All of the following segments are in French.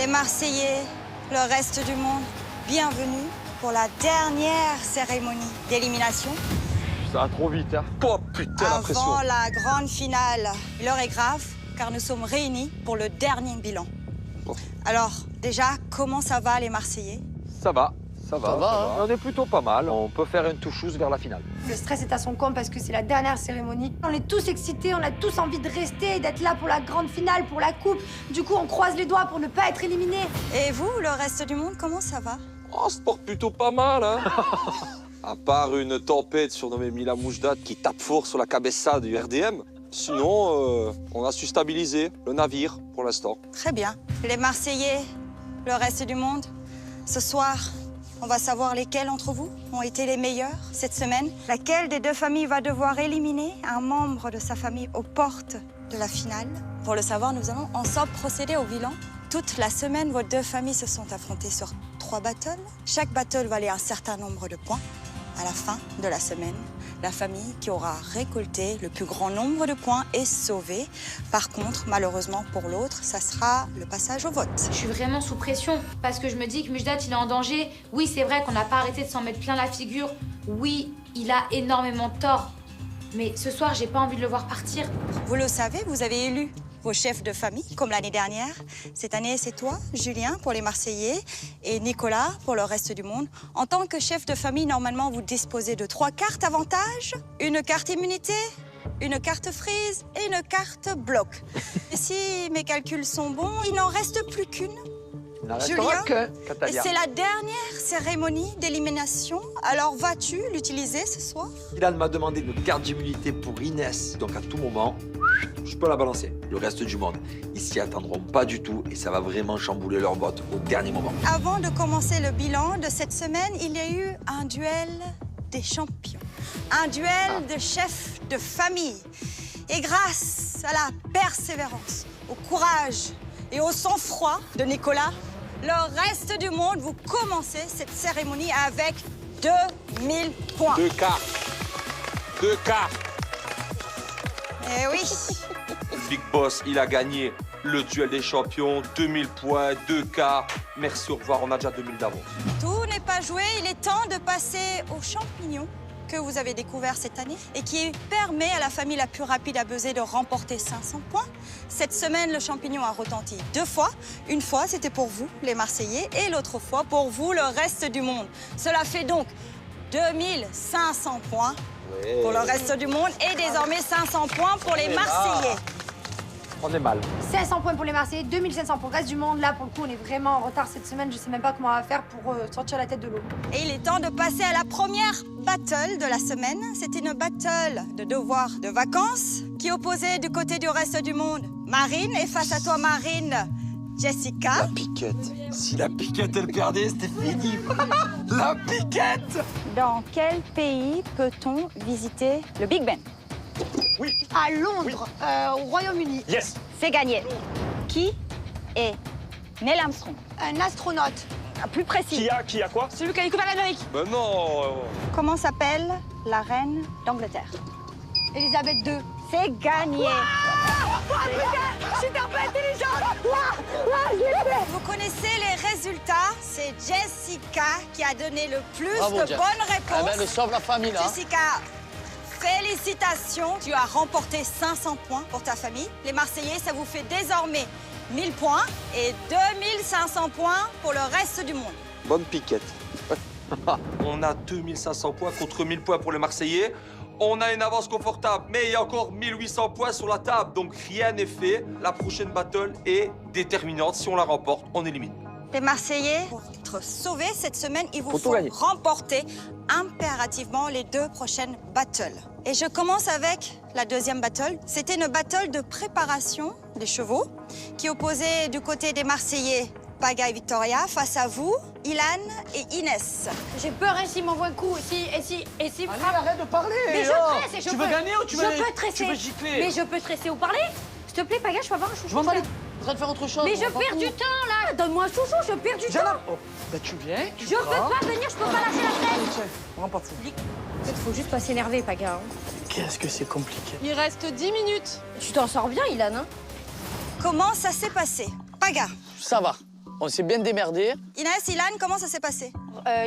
Les Marseillais, le reste du monde, bienvenue pour la dernière cérémonie d'élimination. Ça va trop vite, hein. Oh putain, la pression. Avant la grande finale, l'heure est grave, car nous sommes réunis pour le dernier bilan. Oh. Alors, déjà, comment ça va les Marseillais? Ça va, ça va. hein. On est plutôt pas mal. On peut faire une toucheuse vers la finale. Le stress est à son comble parce que c'est la dernière cérémonie. On est tous excités, on a tous envie de rester, d'être là pour la grande finale, pour la coupe. Du coup, on croise les doigts pour ne pas être éliminés. Et vous, le reste du monde, comment ça va? Oh, on se porte plutôt pas mal, hein. À part une tempête surnommée Mila Moujdat qui tape fort sur la cabessa du RDM. Sinon, on a su stabiliser le navire pour l'instant. Très bien. Les Marseillais, le reste du monde, ce soir, on va savoir lesquels d'entre vous ont été les meilleurs cette semaine. Laquelle des deux familles va devoir éliminer un membre de sa famille aux portes de la finale. Pour le savoir, nous allons ensemble procéder au bilan. Toute la semaine, vos deux familles se sont affrontées sur 3 battles. Chaque battle valait un certain nombre de points. À la fin de la semaine, la famille qui aura récolté le plus grand nombre de points est sauvée. Par contre, malheureusement pour l'autre, ça sera le passage au vote. Je suis vraiment sous pression parce que je me dis que Moujdat, il est en danger. Oui, c'est vrai qu'on n'a pas arrêté de s'en mettre plein la figure. Oui, il a énormément tort. Mais ce soir, j'ai pas envie de le voir partir. Vous le savez, vous avez élu vos chefs de famille, comme l'année dernière. Cette année, c'est toi, Julien, pour les Marseillais, et Nicolas, pour le reste du monde. En tant que chef de famille, normalement, vous disposez de 3 cartes avantages, une carte immunité, une carte freeze et une carte bloc. Et si mes calculs sont bons, il n'en reste plus qu'une. Julien, et c'est la dernière cérémonie d'élimination. Alors, vas-tu l'utiliser ce soir? Ilan m'a demandé une carte d'immunité pour Inès, donc à tout moment, je peux la balancer. Le reste du monde, ils s'y attendront pas du tout et ça va vraiment chambouler leur vote au dernier moment. Avant de commencer le bilan de cette semaine, il y a eu un duel des champions. Un duel de chefs de famille. Et grâce à la persévérance, au courage et au sang-froid de Nicolas, le reste du monde, vous commencez cette cérémonie avec 2000 points. 2 cartes. 2 cartes. Eh oui. Le Big Boss, il a gagné le duel des champions. 2000 points, 2 cartes. Merci, au revoir. On a déjà 2000 d'avance. Tout n'est pas joué. Il est temps de passer aux champignons que vous avez découvert cette année et qui permet à la famille la plus rapide à buzzer de remporter 500 points. Cette semaine, le champignon a retenti 2 fois. Une fois, c'était pour vous, les Marseillais, et l'autre fois, pour vous, le reste du monde. Cela fait donc 2500 points pour le reste du monde et désormais 500 points pour les Marseillais. On est mal. 500 points pour les Marseillais, 2500 pour le reste du monde. Là, pour le coup, on est vraiment en retard cette semaine. Je sais même pas comment on va faire pour sortir la tête de l'eau. Et il est temps de passer à la première battle de la semaine. C'était une battle de devoirs de vacances qui opposait du côté du reste du monde Marine. Et face à toi, Marine, Jessica. La piquette. Si la piquette, elle perdait, c'était fini. La piquette. Dans quel pays peut-on visiter le Big Ben? À Londres, au Royaume-Uni, Yes. C'est gagné. Qui est Neil Armstrong? un astronaute. Plus précis. Qui a quoi? Celui qui a découvert l'Amérique. Ben non. Comment s'appelle la reine d'Angleterre? Elisabeth II. C'est gagné. Je suis un peu intelligente. Vous connaissez les résultats. C'est Jessica qui a donné le plus Bravo, de Jess. bonnes réponses. Elle sauve la famille, là. Jessica, félicitations. Tu as remporté 500 points pour ta famille. Les Marseillais, ça vous fait désormais 1000 points et 2500 points pour le reste du monde. Bonne piquette. On a 2500 points contre 1000 points pour les Marseillais. On a une avance confortable, mais il y a encore 1800 points sur la table. Donc rien n'est fait. La prochaine battle est déterminante. Si on la remporte, on élimine. Les Marseillais, pour être sauvés cette semaine, il vous Faut tout faut gagner. remporter impérativement les 2 prochaines battles. Et je commence avec la deuxième battle. C'était une battle de préparation des chevaux qui opposait du côté des Marseillais Paga et Victoria face à vous, Ilan et Inès. J'ai peur et s'il m'envoie un coup, et si Allez, arrête de parler. Mais je oh. tresse et je Tu peux... veux gagner ou tu veux Je peux tresser. Tu veux gifler. Mais je peux tresser ou parler. S'il te plaît, Paga, je peux avoir un chouchou. Je m'en bats les... En train de faire autre chose. Mais on je va perds pas du où. temps, là. Donne-moi un chouchou, je perds du temps. Jana. Oh. Bah tu viens, tu Je peux pas venir, je peux pas lâcher la tête. Tiens, remporte. Il faut juste pas s'énerver, Paga. Qu'est-ce que c'est compliqué. Il reste 10 minutes. Tu t'en sors bien, Ilan, hein? Comment ça s'est passé? Paga, Ça va. On s'est bien démerdé. Inès, Ilan, comment ça s'est passé?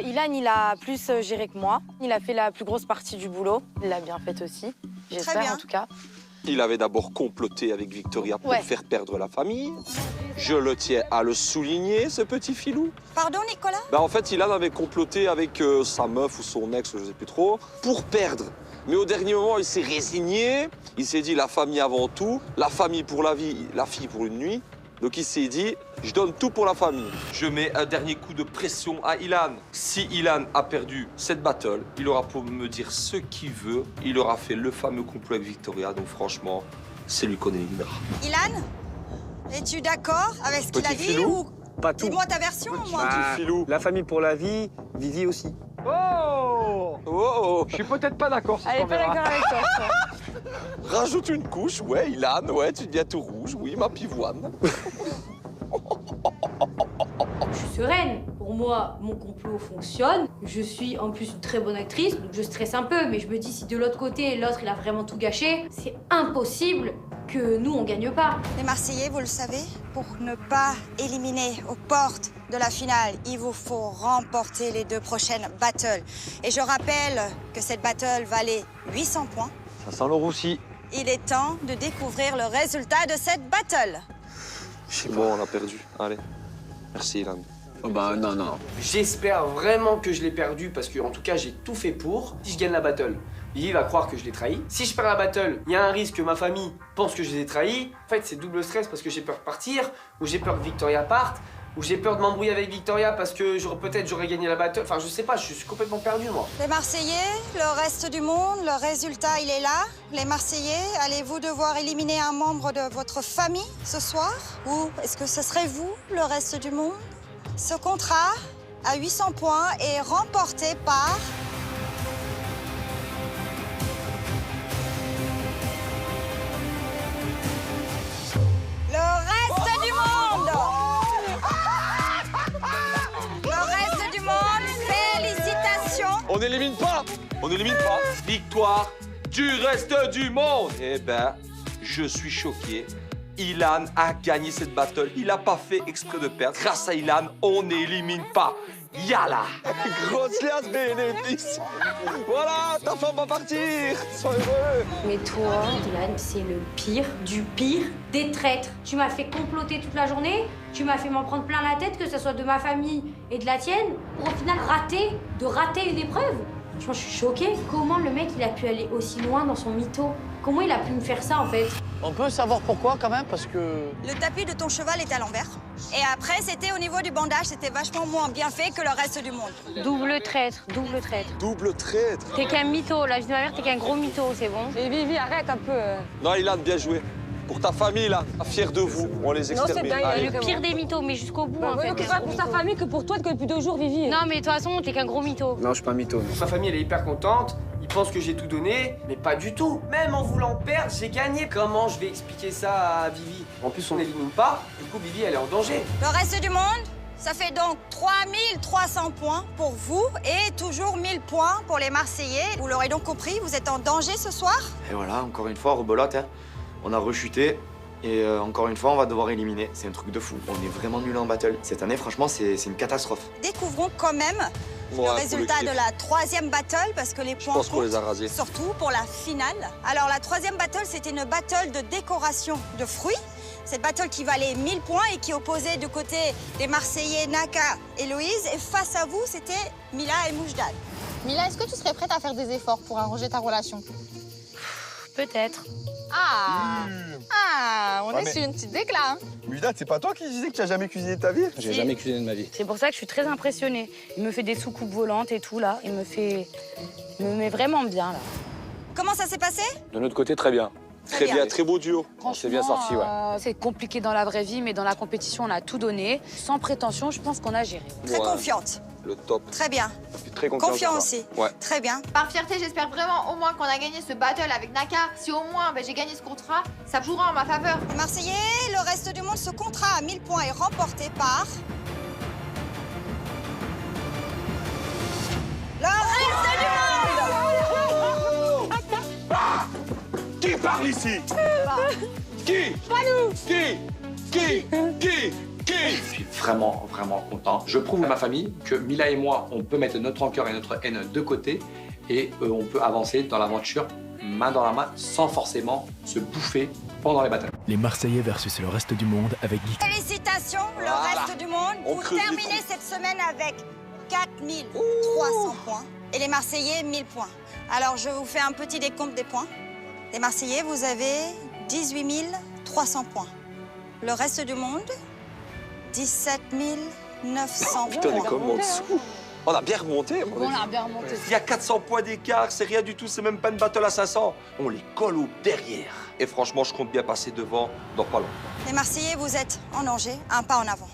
Ilan, il a plus géré que moi. Il a fait la plus grosse partie du boulot. Il l'a bien fait aussi, j'espère bien. en tout cas. Il avait d'abord comploté avec Victoria pour Ouais. faire perdre la famille. Je le tiens à le souligner, ce petit filou. Pardon, Nicolas? Ben, en fait, Ilan avait comploté avec sa meuf ou son ex, je sais plus trop, pour perdre. Mais au dernier moment, il s'est résigné. Il s'est dit la famille avant tout, la famille pour la vie, la fille pour une nuit. Donc il s'est dit, je donne tout pour la famille. Je mets un dernier coup de pression à Ilan. Si Ilan a perdu cette battle, il aura pour me dire ce qu'il veut. Il aura fait le fameux complot avec Victoria. Donc franchement, c'est lui qu'on éliminera. Ilan, es-tu d'accord avec ce qu'il a Petit dit filou. ou... Pas tout. Dis-moi ta version, moi. Bah, filou. la famille pour la vie, Vivi aussi. Oh Oh, Je suis peut-être pas d'accord sur Elle ce est pas d'accord avec toi. rajoute une couche, ouais, Ilan, ouais, tu deviens tout rouge, oui, ma pivoine. Je suis sereine. Pour moi, mon complot fonctionne. Je suis en plus une très bonne actrice, donc je stresse un peu, mais je me dis si de l'autre côté, l'autre il a vraiment tout gâché, c'est impossible que nous on gagne pas. Les Marseillais, vous le savez, pour ne pas éliminer aux portes de la finale, il vous faut remporter les 2 prochaines battles. Et je rappelle que cette battle valait 800 points. Ça sent le roussi. Il est temps de découvrir le résultat de cette battle. Bon, on a perdu. Allez. Merci, Ilan. Oh bah non, non. J'espère vraiment que je l'ai perdu parce que en tout cas j'ai tout fait pour. Si je gagne la battle, Vivi va croire que je l'ai trahi. Si je perds la battle, il y a un risque que ma famille pense que je les ai trahis. En fait c'est double stress parce que j'ai peur de partir, ou j'ai peur que Victoria parte, ou j'ai peur de m'embrouiller avec Victoria parce que peut-être j'aurais gagné la battle. Enfin je sais pas, je suis complètement perdu moi. Les Marseillais, le reste du monde, le résultat, il est là. Les Marseillais, allez-vous devoir éliminer un membre de votre famille ce soir? Ou est-ce que ce serait vous, le reste du monde? Ce contrat à 800 points est remporté par... Le reste du monde! Le reste du monde, félicitations! On n'élimine pas. On n'élimine pas. Victoire du reste du monde. Eh ben, je suis choqué. Ilan a gagné cette battle. Il n'a pas fait exprès de perdre. Grâce à Ilan, on n'élimine pas. Yalla. Grosse liasse bénéfice. Voilà, ta femme va partir. Sois heureux. Mais toi, Ilan, c'est le pire du pire des traîtres. Tu m'as fait comploter toute la journée, tu m'as fait m'en prendre plein la tête, que ce soit de ma famille et de la tienne, pour au final rater une épreuve. Franchement, je suis choquée. Comment le mec, il a pu aller aussi loin dans son mytho? Comment il a pu me faire ça, en fait? On peut savoir pourquoi quand même, parce que... Le tapis de ton cheval est à l'envers. Et après, c'était au niveau du bandage, c'était vachement moins bien fait que le reste du monde. Double traître, double traître. Double traître. T'es qu'un mytho, la vie de ma mère, t'es qu'un gros mytho, c'est bon. Mais Vivi, arrête un peu. Non, Ilan, bien joué. Pour ta famille, là, fier de vous. On les extermine. Allez. Le pire des mythos, mais jusqu'au bout, en fait. Que ce soit pour sa famille que pour toi depuis 2 jours, Vivi. Non, mais de toute façon, t'es qu'un gros mytho. Non, je suis pas mytho. non. Ma famille elle est hyper contente, ils pensent que j'ai tout donné, mais pas du tout. Même en voulant perdre, j'ai gagné. Comment je vais expliquer ça à Vivi? En plus on n'élimine pas, du coup Vivi elle est en danger. Le reste du monde, ça fait donc 3300 points pour vous et toujours 1000 points pour les Marseillais. Vous l'aurez donc compris, vous êtes en danger ce soir. Et voilà, encore une fois, rebelote, hein. On a rechuté. Et encore une fois, on va devoir éliminer. C'est un truc de fou. On est vraiment nuls en battle. Cette année, franchement, c'est une catastrophe. Découvrons quand même Ouais, le résultat pour le de la 3e battle parce que les Je points pense qu'on comptent, les a rasés. surtout pour la finale. Alors la 3e battle, c'était une battle de décoration de fruits. Cette battle qui valait 1000 points et qui opposait du côté des Marseillais Naka et Louise. Et face à vous, c'était Mila et Moujdan. Mila, est-ce que tu serais prête à faire des efforts pour arranger ta relation? Peut-être. On Ouais, est mais- sur une petite décla, hein. Muda, c'est pas toi qui disais que tu as jamais cuisiné de ta vie? J'ai jamais cuisiné de ma vie. C'est pour ça que je suis très impressionnée. Il me fait des soucoupes volantes et tout, là. Il me met vraiment bien, là. Comment ça s'est passé? De notre côté, très bien. Très bien, très beau duo. On s'est bien sorti, ouais. C'est compliqué dans la vraie vie, mais dans la compétition, on a tout donné. Sans prétention, je pense qu'on a géré. Très Ouais, confiante. Le top. Très bien. Je suis très confiant. Confiant en toi. aussi. Ouais. Très bien. Par fierté, j'espère vraiment au moins qu'on a gagné ce battle avec Naka. Si au moins j'ai gagné ce contrat, ça jouera en ma faveur. Les Marseillais, le reste du monde, ce contrat à 1000 points est remporté par... Le reste du monde! Qui parle ici? Qui? Pas nous. Qui? Je suis vraiment, vraiment content. Je prouve à ma famille que Mila et moi, on peut mettre notre rancœur et notre haine de côté et on peut avancer dans l'aventure main dans la main sans forcément se bouffer pendant les batailles. Les Marseillais versus le reste du monde avec Guy. Félicitations, le reste du monde. Vous terminez cette semaine avec 4300 points et les Marseillais 1000 points. Alors je vous fais un petit décompte des points. Les Marseillais, vous avez 18 300 points. Le reste du monde, 17 900 Putain, on est points. comme en dessous. On a bien remonté. On a bien remonté. Il y a 400 points d'écart, c'est rien du tout, c'est même pas une battle à 500. On les colle au derrière. Et franchement, je compte bien passer devant dans pas longtemps. Les Marseillais, vous êtes en danger, un pas en avant.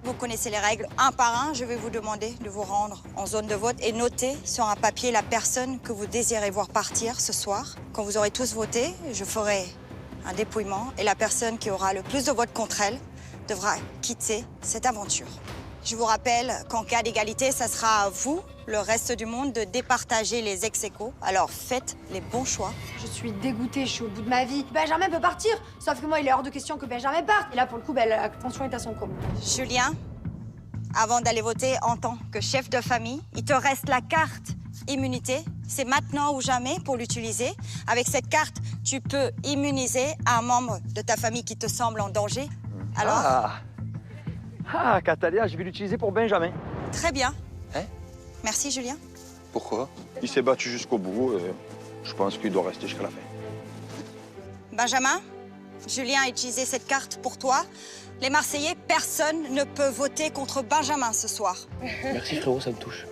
Vous connaissez les règles. Un par un, je vais vous demander de vous rendre en zone de vote et noter sur un papier la personne que vous désirez voir partir ce soir. Quand vous aurez tous voté, je ferai un dépouillement et la personne qui aura le plus de votes contre elle devra quitter cette aventure. Je vous rappelle qu'en cas d'égalité, ça sera à vous, le reste du monde, de départager les ex-aequo. Alors faites les bons choix. Je suis dégoûtée, je suis au bout de ma vie. Benjamin peut partir, sauf que moi, il est hors de question que Benjamin parte. Et là, pour le coup, la tension est à son comble. Julien, avant d'aller voter en tant que chef de famille, il te reste la carte immunité. C'est maintenant ou jamais pour l'utiliser. Avec cette carte, tu peux immuniser un membre de ta famille qui te semble en danger. Alors, Catalia, je vais l'utiliser pour Benjamin. très bien. Hein? Merci, Julien. Pourquoi? Il s'est battu jusqu'au bout. Je pense qu'il doit rester jusqu'à la fin. Benjamin, Julien a utilisé cette carte pour toi. Les Marseillais, personne ne peut voter contre Benjamin ce soir. Merci frérot, ça me touche.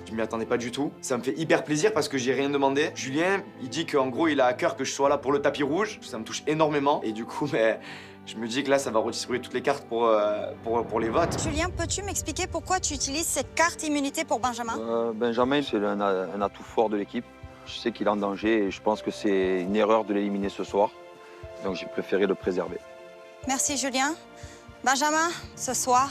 Je m'y attendais pas du tout. Ça me fait hyper plaisir parce que j'ai rien demandé. Julien, il dit qu'en gros, il a à cœur que je sois là pour le tapis rouge. Ça me touche énormément. Et du coup, je me dis que là, ça va redistribuer toutes les cartes pour les votes. Julien, peux-tu m'expliquer pourquoi tu utilises cette carte immunité pour Benjamin? Benjamin, c'est un atout fort de l'équipe. Je sais qu'il est en danger et je pense que c'est une erreur de l'éliminer ce soir. Donc j'ai préféré le préserver. Merci, Julien. Benjamin, ce soir,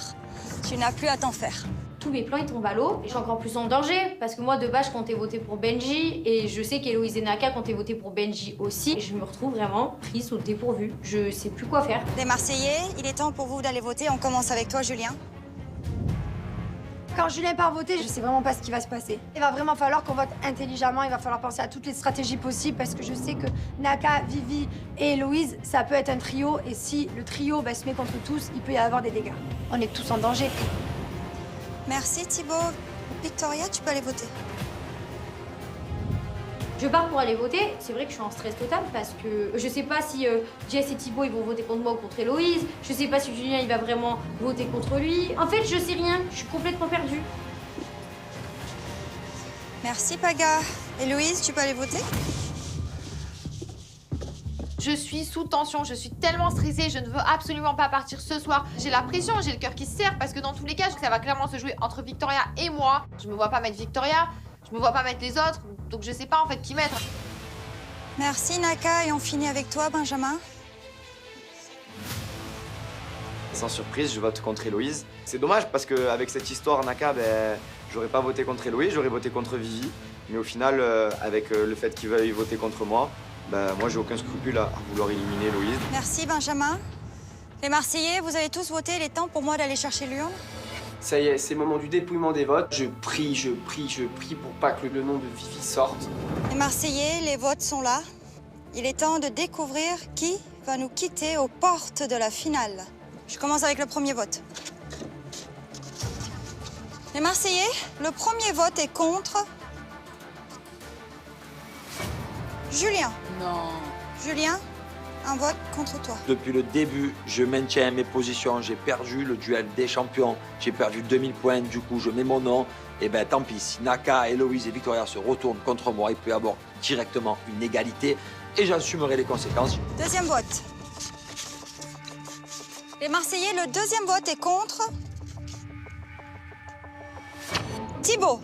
tu n'as plus à t'en faire. Tous mes plans ils tombent à l'eau et je suis encore plus en danger parce que moi de base je comptais voter pour Benji et je sais qu'Héloïse et Naka comptaient voter pour Benji aussi et je me retrouve vraiment prise au dépourvu. Je sais plus quoi faire. Les Marseillais, il est temps pour vous d'aller voter. On commence avec toi, Julien. Quand Julien part voter, je sais vraiment pas ce qui va se passer. Il va vraiment falloir qu'on vote intelligemment, il va falloir penser à toutes les stratégies possibles parce que je sais que Naka, Vivi et Héloïse, ça peut être un trio et si le trio se met contre tous, il peut y avoir des dégâts. On est tous en danger. Merci, Thibaut. Victoria, tu peux aller voter. Je pars pour aller voter, c'est vrai que je suis en stress total parce que je sais pas si Jess et Thibaut ils vont voter contre moi ou contre Héloïse, je sais pas si Julien il va vraiment voter contre lui. En fait, je sais rien, je suis complètement perdue. Merci, Paga. Héloïse, tu peux aller voter. Je suis sous tension, je suis tellement stressée, je ne veux absolument pas partir ce soir. J'ai la pression, j'ai le cœur qui se serre parce que dans tous les cas, ça va clairement se jouer entre Victoria et moi. Je me vois pas mettre Victoria, je me vois pas mettre les autres, donc je sais pas en fait qui mettre. Merci, Naka. Et on finit avec toi, Benjamin. Sans surprise, je vote contre Héloïse. C'est dommage parce qu'avec cette histoire, Naka, j'aurais pas voté contre Héloïse, j'aurais voté contre Vivi. Mais au final, avec le fait qu'il veuille voter contre moi, moi, j'ai aucun scrupule à vouloir éliminer Héloïse. Merci, Benjamin. Les Marseillais, vous avez tous voté. Il est temps pour moi d'aller chercher l'urne. Ça y est, c'est le moment du dépouillement des votes. Je prie pour pas que le nom de Vivi sorte. Les Marseillais, les votes sont là. Il est temps de découvrir qui va nous quitter aux portes de la finale. Je commence avec le premier vote. Les Marseillais, le premier vote est contre Julien. Non. Julien, un vote contre toi. Depuis le début, je maintiens mes positions. J'ai perdu le duel des champions. J'ai perdu 2000 points. Du coup, je mets mon nom. Et tant pis. Si Naka, Héloïse et Victoria se retournent contre moi, il peut y avoir directement une égalité. Et j'assumerai les conséquences. Deuxième vote. Les Marseillais, le deuxième vote est contre Thibaut.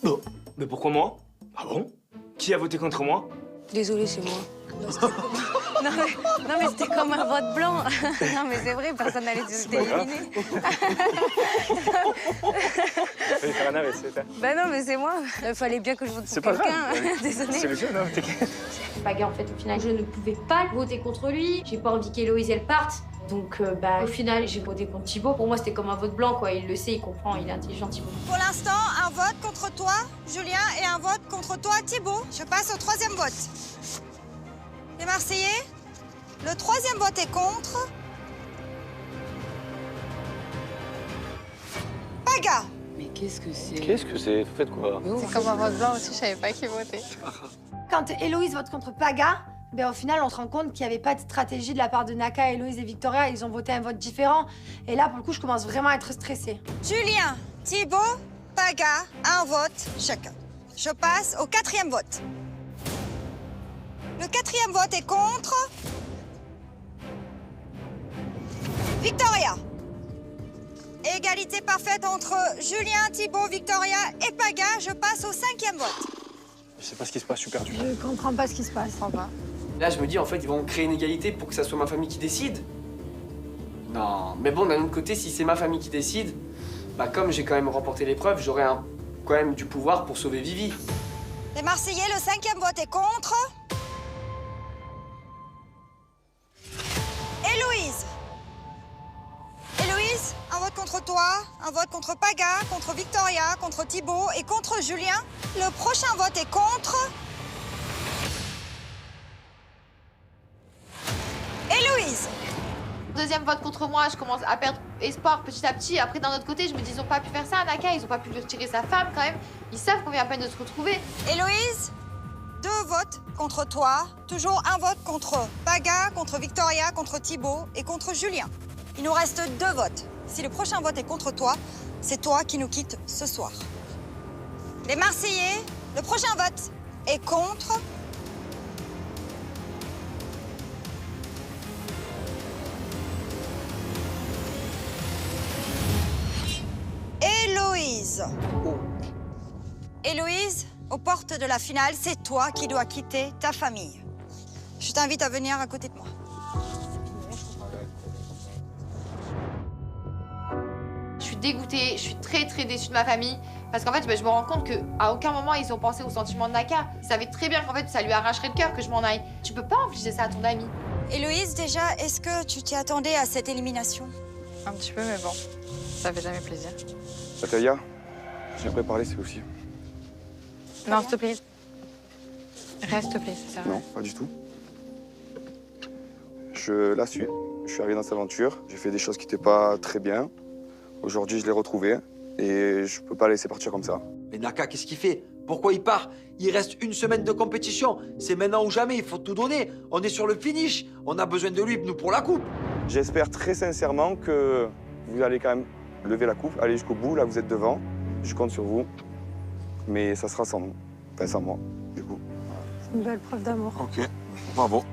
Oh, mais pourquoi moi? Ah bon? Qui a voté contre moi? Désolée, c'est moi. Non mais c'était comme un vote blanc. Non mais c'est vrai, personne n'allait t'éliminer. Fallait faire un AVC, Ben non mais c'est moi. Il fallait bien que je vote pour quelqu'un. Désolée. C'est le jeu, non? T'inquiète. Paga en fait au final, je ne pouvais pas voter contre lui. J'ai pas envie qu'Héloïse elle parte. Donc, au final, j'ai voté contre Thibaut. Pour moi, c'était comme un vote blanc, quoi. Il le sait, il comprend, il est intelligent, Thibaut. Pour l'instant, un vote contre toi, Julien, et un vote contre toi, Thibaut. Je passe au troisième vote. Les Marseillais, le troisième vote est contre. Paga. Mais qu'est-ce que c'est? Qu'est-ce que c'est? Vous faites quoi? C'est comme un vote blanc aussi, je savais pas qui votait. Quand Héloïse vote contre Paga, au final, on se rend compte qu'il n'y avait pas de stratégie de la part de Naka, Héloïse et Victoria. Ils ont voté un vote différent. Et là, pour le coup, je commence vraiment à être stressée. Julien, Thibaut, Paga, un vote chacun. Je passe au quatrième vote. Le quatrième vote est contre. Victoria. Égalité parfaite entre Julien, Thibaut, Victoria et Paga. Je passe au cinquième vote. Je sais pas ce qui se passe, je suis perdu. Je comprends pas ce qui se passe. Là, je me dis, en fait, ils vont créer une égalité pour que ça soit ma famille qui décide. Non, mais bon, d'un autre côté, si c'est ma famille qui décide, comme j'ai quand même remporté l'épreuve, j'aurai quand même du pouvoir pour sauver Vivi. Les Marseillais, le cinquième vote est contre. Héloïse. Héloïse, un vote contre toi, un vote contre Paga, contre Victoria, contre Thibaut et contre Julien. Le prochain vote est contre. Héloïse. Deuxième vote contre moi, je commence à perdre espoir petit à petit. Après, d'un autre côté, je me dis, ils ont pas pu faire ça à Naka, ils ont pas pu lui retirer sa femme quand même. Ils savent qu'on vient à peine de se retrouver. Héloïse, 2 votes contre toi. Toujours un vote contre Paga, contre Victoria, contre Thibaut et contre Julien. Il nous reste 2 votes. Si le prochain vote est contre toi, c'est toi qui nous quittes ce soir. Les Marseillais, le prochain vote est contre. Héloïse. Héloïse, aux portes de la finale, c'est toi qui dois quitter ta famille. Je t'invite à venir à côté de moi. Je suis dégoûtée, je suis très déçue de ma famille. Parce qu'en fait, je me rends compte qu'à aucun moment, ils ont pensé au sentiment de Naka. Ils savaient très bien qu'en fait, ça lui arracherait le cœur que je m'en aille. Tu peux pas infliger ça à ton ami. Héloïse, déjà, est-ce que tu t'y attendais à cette élimination? Un petit peu, mais bon, ça fait jamais plaisir. Natalia, j'ai préparé, c'est aussi. Non, s'il te plaît. Reste, s'il te plaît, ça sert à rien. Non, pas du tout. Je la suis. Je suis arrivé dans cette aventure. J'ai fait des choses qui n'étaient pas très bien. Aujourd'hui, je l'ai retrouvé. Et je peux pas laisser partir comme ça. Mais Naka, qu'est-ce qu'il fait? Pourquoi il part? Il reste 1 semaine de compétition. C'est maintenant ou jamais, il faut tout donner. On est sur le finish. On a besoin de lui, nous, pour la coupe. J'espère très sincèrement que vous allez quand même lever la coupe, aller jusqu'au bout. Là, vous êtes devant. Je compte sur vous. Mais ça sera sans nous. Enfin, sans moi, du coup. C'est une belle preuve d'amour. Ok, bravo.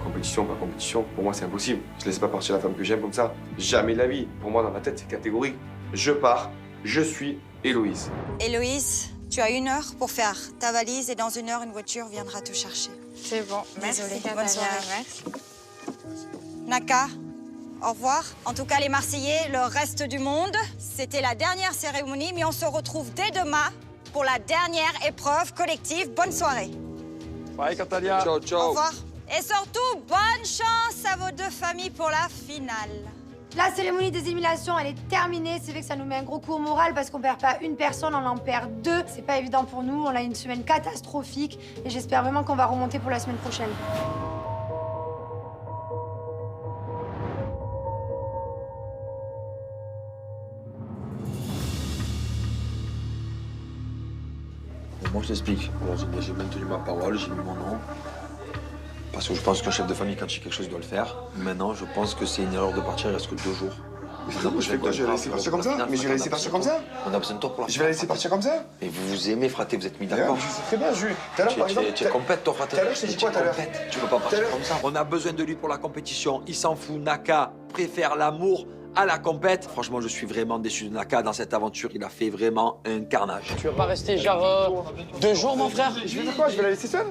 Compétition, pas compétition, pour moi c'est impossible. Je laisse pas partir la femme que j'aime comme ça. Jamais de la vie. Pour moi, dans ma tête, c'est catégorique. Je pars, je suis Héloïse. Héloïse, tu as 1 heure pour faire ta valise et dans 1 heure, une voiture viendra te chercher. C'est bon, merci, Désolée, Natalia, bonne soirée. merci. Naka, au revoir. En tout cas, les Marseillais, le reste du monde, c'était la dernière cérémonie, mais on se retrouve dès demain pour la dernière épreuve collective. Bonne soirée. Bye, Natalia. Ciao, Au ciao. revoir. Et surtout, bonne chance à vos 2 familles pour la finale. La cérémonie des éliminations, elle est terminée. C'est vrai que ça nous met un gros coup au moral parce qu'on perd pas 1 personne, on en perd 2. C'est pas évident pour nous. On a une semaine catastrophique et j'espère vraiment qu'on va remonter pour la semaine prochaine. Moi, je t'explique. Bon, j'ai maintenu ma parole, j'ai mis mon nom. Parce que je pense qu'un chef de famille, quand il y a quelque chose, il doit le faire. Maintenant, je pense que c'est une erreur de partir, il reste que 2 jours. Je fais quoi? Je vais la laisser partir comme ça? Mais je vais la laisser partir comme ça? On a besoin de toi pour la Je vais la laisser partir comme ça? Mais vous vous aimez, fraté, vous êtes mis d'accord. Je sais très bien, Jules. Tout à l'heure, par exemple. Tu es compète, toi, fraté. Tout à l'heure, je t'ai dit quoi, tout à l'heure? Tu peux pas partir comme ça. On a besoin de lui pour la compétition. Il s'en fout. Naka préfère l'amour à la compète. Franchement, je suis vraiment déçu de Naka dans cette aventure. Il a fait vraiment un carnage. Tu veux pas rester genre 2 jours, mon frère? Je vais faire quoi? Je vais la laisser seule?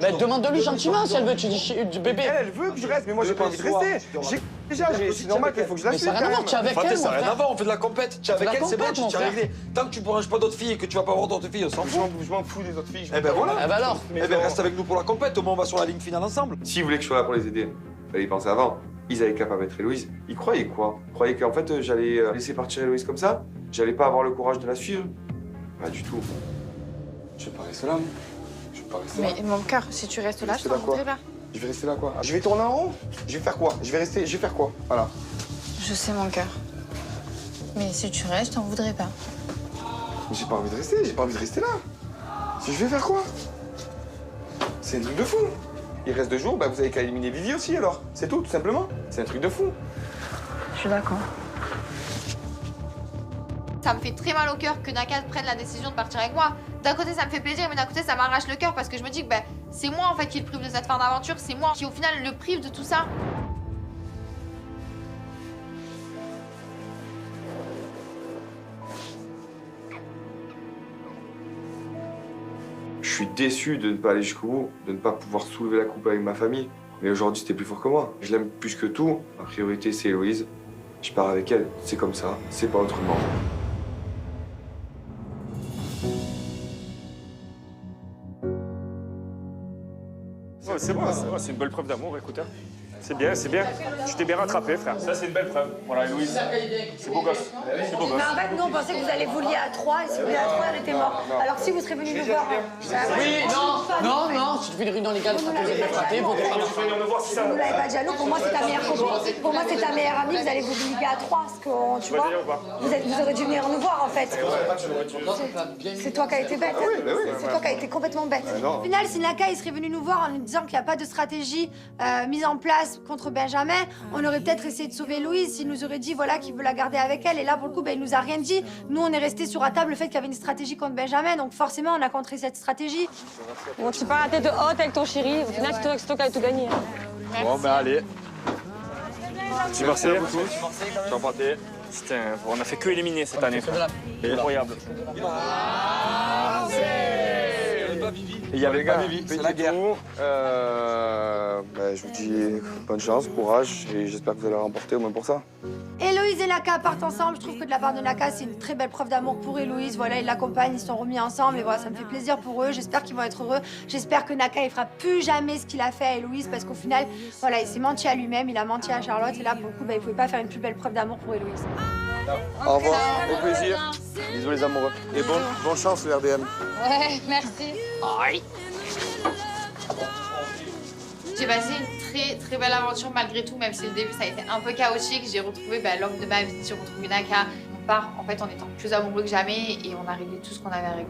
Bah, demande-lui gentiment si elle veut. Tu dis bébé. Elle veut que je reste, mais moi, j'ai pas envie de rester. Déjà, c'est normal qu'il faut que je la Mais suive. ça n'a rien à voir, tu es avec elle, Ça mon n'a rien à frère. voir, on fait de la compète. Tu es avec On fait elle, la c'est bon, compète, mon tu as frère. réglé. Tant que tu ne branches pas d'autres filles et que tu vas pas voir d'autres filles, on s'en fout. Je m'en fous des autres filles. Eh ben voilà. Eh ben alors. Eh ben reste avec nous pour la compète, au moins on va sur la ligne finale ensemble. S'ils voulaient que je sois là pour les aider, fallait y penser avant. Ils avaient qu'à pas mettre Héloïse. Ils croyaient quoi? Ils croyaient qu'en fait j'allais laisser partir Héloïse comme ça? J'allais pas avoir le courage de la suivre? Pas du tout. Je vais pas rester là. Je vais pas rester là. Mais mon cœur, si tu restes là, je Rester là t'en quoi? voudrais pas. Je vais rester là quoi? Je vais tourner en rond? Je vais faire quoi? Je vais faire quoi? Voilà. Je sais, mon cœur. Mais si tu restes, je t'en voudrais pas. Mais j'ai pas envie de rester là. Si je vais faire quoi? C'est un truc de fou. Il reste 2 jours, bah vous avez qu'à éliminer Vivi aussi alors. C'est tout simplement. C'est un truc de fou. Je suis d'accord. Ça me fait très mal au cœur que Naka prenne la décision de partir avec moi. D'un côté, ça me fait plaisir, mais d'un côté, ça m'arrache le cœur parce que je me dis que ben, c'est moi en fait qui le prive de cette fin d'aventure, c'est moi qui au final le prive de tout ça. Je suis déçu de ne pas aller jusqu'au bout, de ne pas pouvoir soulever la coupe avec ma famille. Mais aujourd'hui, c'était plus fort que moi. Je l'aime plus que tout. Ma priorité, c'est Héloïse. Je pars avec elle. C'est comme ça. C'est pas autrement. Ouais, c'est bon, c'est une belle preuve d'amour, écoute. Hein. C'est bien, c'est bien. Tu t'es bien rattrapé, frère. Ça, c'est une belle preuve. Voilà, Héloïse. C'est beau gosse. C'est beau gosse. Mais en fait, nous, on pensait que vous allez vous lier à 3 et si vous liez à 3, elle était morte. Alors si vous serez venu nous voir. Oui, non, si tu fais une réunion légale, tu vas frapper, vous Si vous l'avez pas déjà nous, pour moi, c'est ta meilleure copine. Pour moi, c'est ta meilleure amie, vous allez vous lier à 3. Parce que, tu vois, vous aurez dû venir nous voir, en fait. C'est toi qui as été bête. C'est toi qui as été complètement bête. Au final, si Naka, il serait venu nous voir en nous disant qu'il n'y a pas de stratégie mise en place contre Benjamin, on aurait peut-être essayé de sauver Louise s'il nous aurait dit voilà qu'il veut la garder avec elle. Et là, pour le coup, il nous a rien dit. Nous, on est resté sur la table le fait qu'il y avait une stratégie contre Benjamin. Donc forcément, on a contré cette stratégie. Bon, tu pars la tête haute avec ton chéri. Au final, c'est toi qui as tout gagné. Bon, ben allez. Petit Marseille. Ciao, Pathé. On a fait que éliminer cette année. Incroyable. Et il y avait pas Vivi, c'est la guerre. Je vous dis bonne chance, courage et j'espère que vous allez remporter au moins pour ça. Héloïse et Naka partent ensemble. Je trouve que de la part de Naka, c'est une très belle preuve d'amour pour Héloïse. Voilà, ils l'accompagnent, ils sont remis ensemble. Et voilà, ça me fait plaisir pour eux. J'espère qu'ils vont être heureux. J'espère que Naka, il fera plus jamais ce qu'il a fait à Héloïse parce qu'au final, voilà, il s'est menti à lui-même, il a menti à Charlotte. Et là, pour le coup, il pouvait pas faire une plus belle preuve d'amour pour Héloïse. Au revoir, au plaisir. Bisous les amoureux. Et bonne chance le RDM. Ouais, merci. J'ai passé une très belle aventure malgré tout, même si le début ça a été un peu chaotique. J'ai retrouvé l'homme de ma vie, j'ai retrouvé Naka. On part en fait en étant plus amoureux que jamais et on a réglé tout ce qu'on avait à régler.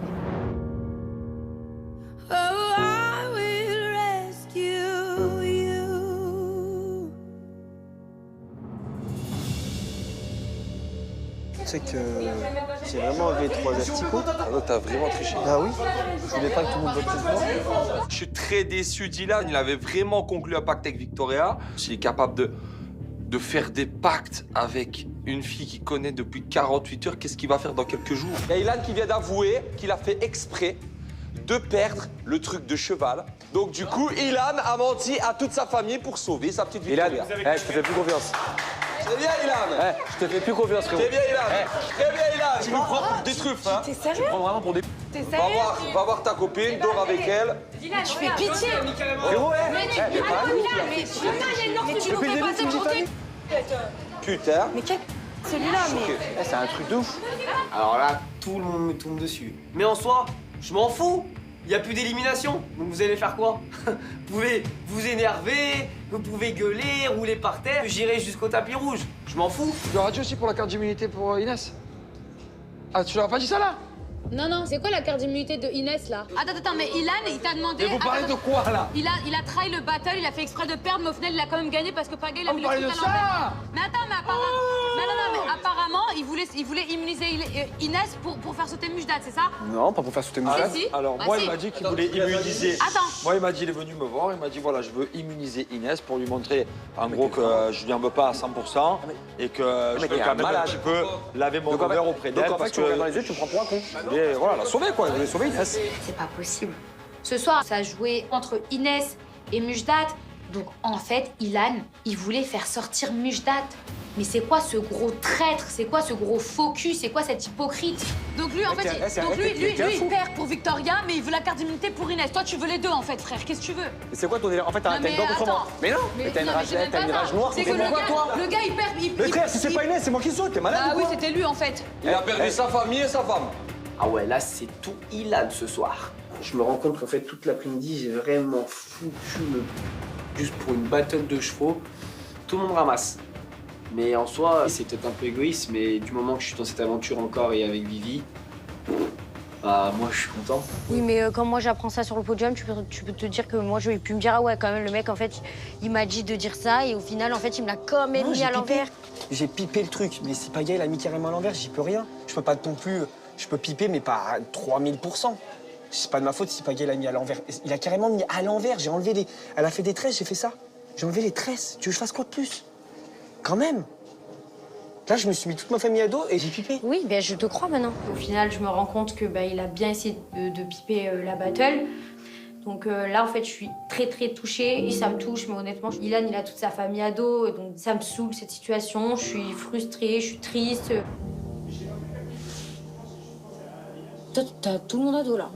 C'est que j'ai vraiment enlevé 3 asticots. T'as vraiment triché. Ah oui? Je voulais pas que tout le monde vote pour moi. Je suis très déçu d'Ilan. Il avait vraiment conclu un pacte avec Victoria. S'il est capable de faire des pactes avec une fille qu'il connaît depuis 48 heures, qu'est-ce qu'il va faire dans quelques jours? Il y a Ilan qui vient d'avouer qu'il a fait exprès de perdre le truc de cheval. Donc du coup, Ilan a menti à toute sa famille pour sauver sa petite Victoria. Ilan, je te fais plus confiance. C'est bien, Ilan. Je te fais plus confiance, frérot. C'est bien, Ilan. Très bien, Ilan. Tu me prends pour des truffes, hein? T'es sérieux? Tu me prends vraiment pour des... T'es sérieux? Va voir ta copine, dors avec elle. Tu fais pitié. Frérot, Mais tu nous fais passer pour des... Putain. Mais quel... Celui-là, mais... C'est un truc de ouf. Alors là, tout le monde me tombe dessus. Mais en soi, je m'en fous. Il n'y a plus d'élimination. Donc vous allez faire quoi? Vous pouvez vous énerver, vous pouvez gueuler, rouler par terre. J'irai jusqu'au tapis rouge. Je m'en fous. Tu l'auras dit aussi pour la carte d'immunité pour Inès? Ah, tu leur as pas dit ça là? Non, c'est quoi la carte d'immunité de Inès là? Attends, mais Ilan, il t'a demandé. Mais vous parlez de quoi là? Il a trahi le battle, il a fait exprès de perdre, mais au final, il a quand même gagné parce que Paga, il a mis le parlez truc de à l'envers. ça? Mais attends, mais apparemment. Mais apparemment, il voulait immuniser Inès pour faire sauter Mujdat, c'est ça? Non, pas pour faire sauter Mujdat. Si. Alors Bah, moi, si. il m'a dit qu'il voulait immuniser. Attends. Moi, il m'a dit, il est venu me voir, il m'a dit voilà, je veux immuniser Inès pour lui montrer en gros que je lui en veux pas à 100% et que je veux quand même un petit peu laver mon honneur auprès d'elle. Donc en fait, tu regardes dans les yeux, tu me prends pour un con. Et voilà, la sauver quoi, il voulait sauver Inès. C'est pas possible. Ce soir, ça a joué entre Inès et Mujdat. Donc en fait, Ilan, il voulait faire sortir Mujdat. Mais c'est quoi ce gros traître? C'est quoi ce gros faux cul? C'est quoi cet hypocrite? Donc lui, en fait, il perd pour Victoria, mais il veut la carte d'immunité pour Inès. Toi, tu veux les deux, en fait, frère. Qu'est-ce que tu veux? Mais c'est quoi ton délire? En fait, t'as une dent contre moi. Mais non. Mais t'as une rage noire. C'est que le gars, il perd. Mais frère, si c'est pas Inès, c'est moi qui saute. T'es malade? Ah ou oui, quoi? c'était lui, en fait. Il a perdu sa famille et sa femme. Ah ouais, là, c'est tout Ilan ce soir. Je me rends compte qu'en fait, toute l'après-midi, j'ai vraiment foutu le... Juste pour une battle de chevaux, tout le monde ramasse. Mais en soi, c'est peut-être un peu égoïste, mais du moment que je suis dans cette aventure encore et avec Vivi, bah moi, je suis content. Oui, mais quand moi j'apprends ça sur le podium, tu peux te dire que moi, j'aurais pu me dire, ah ouais, quand même, le mec, en fait, il m'a dit de dire ça, et au final, en fait, il me l'a quand même mis à l'envers. J'ai pipé le truc, mais si Pagaille l'a mis carrément à l'envers, j'y peux rien. Je peux pas non plus... Je peux piper, mais pas à 3000%. C'est pas de ma faute si Pagaille l'a mis à l'envers. Il a carrément mis à l'envers. J'ai enlevé les... Elle a fait des tresses, j'ai fait ça. J'ai enlevé les tresses. Tu veux que je fasse quoi de plus? Quand même. Là, je me suis mis toute ma famille à dos et j'ai pipé. Oui, ben je te crois maintenant. Au final, je me rends compte que il a bien essayé de piper la battle. Donc là, en fait, je suis très touchée et ça me touche. Mais honnêtement, Ilan, il a toute sa famille à dos, donc ça me saoule cette situation. Je suis frustrée, je suis triste. Toi, t'as tout le monde à dos là.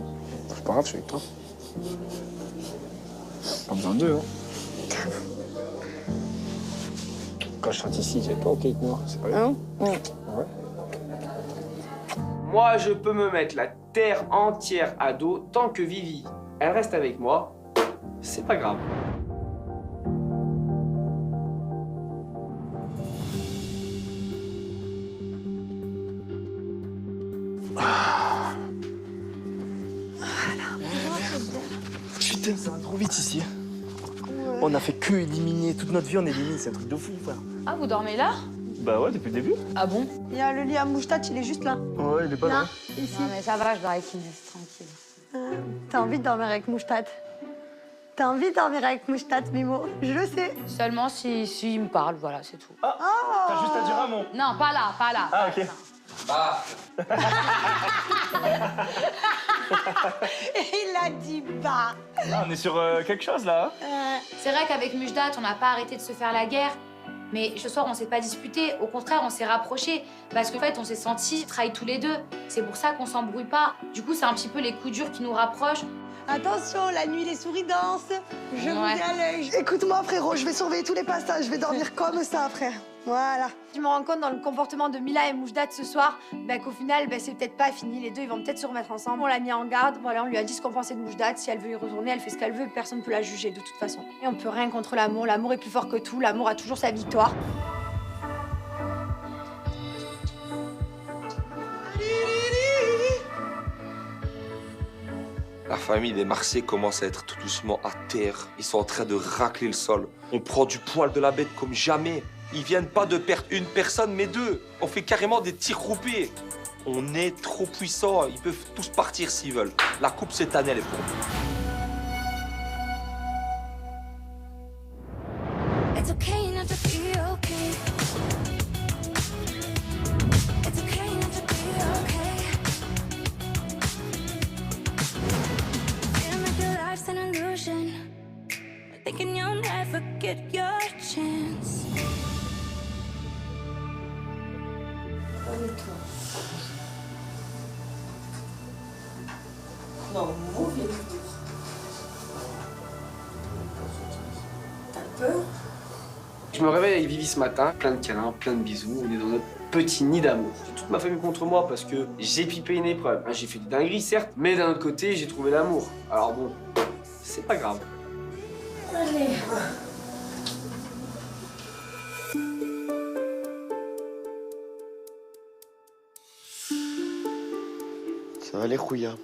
C'est pas grave, je suis avec toi. Pas besoin d'eux, hein. Quand je rentre ici, j'ai pas ok avec moi, c'est pas grave. Ouais. Moi, je peux me mettre la terre entière à dos tant que Vivi, elle reste avec moi, c'est pas grave. Putain, ça va trop vite ici. On a fait que éliminer toute notre vie, on élimine, c'est un truc de fou, frère. Ah, vous dormez là? Bah ouais, depuis le début. Ah bon? Il y a le lit à Mouchtat, il est juste là. Ouais, il est pas loin. Ici. Non, mais ça va, je dors avec Inès, tranquille. T'as envie de dormir avec Mouchtat? T'as envie de dormir avec Mouchtat, Mimo? Je le sais. Seulement si il me parle, voilà, c'est tout. Ah, t'as juste à dire un mot. Non, pas là, pas là. Ah, ok. Bah. Il a dit bah. Ah, on est sur quelque chose, là. C'est vrai qu'avec Mujdat, on n'a pas arrêté de se faire la guerre. Mais ce soir, on s'est pas disputé. Au contraire, on s'est rapprochés. Parce qu'en fait, on s'est sentis trahis tous les deux. C'est pour ça qu'on s'embrouille pas. Du coup, c'est un petit peu les coups durs qui nous rapprochent. Attention, la nuit, les souris dansent. Je vous dis à l'œil. Écoute-moi, frérot, je vais surveiller tous les passages. Je vais dormir comme ça, frère. Voilà. Je me rends compte dans le comportement de Mila et Mujdat ce soir qu'au final, c'est peut-être pas fini. Les deux, ils vont peut-être se remettre ensemble. On l'a mis en garde. Voilà, on lui a dit ce qu'on pensait de Mujdat. Si elle veut y retourner, elle fait ce qu'elle veut. Personne ne peut la juger de toute façon. Et on peut rien contre l'amour. L'amour est plus fort que tout. L'amour a toujours sa victoire. La famille des Marseillais commence à être tout doucement à terre. Ils sont en train de racler le sol. On prend du poil de la bête comme jamais. Ils viennent pas de perdre une personne, mais deux. On fait carrément des tirs groupés. On est trop puissants. Ils peuvent tous partir s'ils veulent. La coupe cette année, elle est pour nous. It's okay not to be okay. It's okay not to be okay. Feeling like your life's an illusion. Thinking you'll never get your chance. Non, mauvais. T'as peur? Je me réveille avec Vivi ce matin, plein de câlins, plein de bisous, on est dans notre petit nid d'amour. J'ai toute ma famille contre moi parce que j'ai pipé une épreuve. J'ai fait des dingueries certes, mais d'un autre côté, j'ai trouvé l'amour. Alors bon, c'est pas grave. Allez. Ça va les rouillas.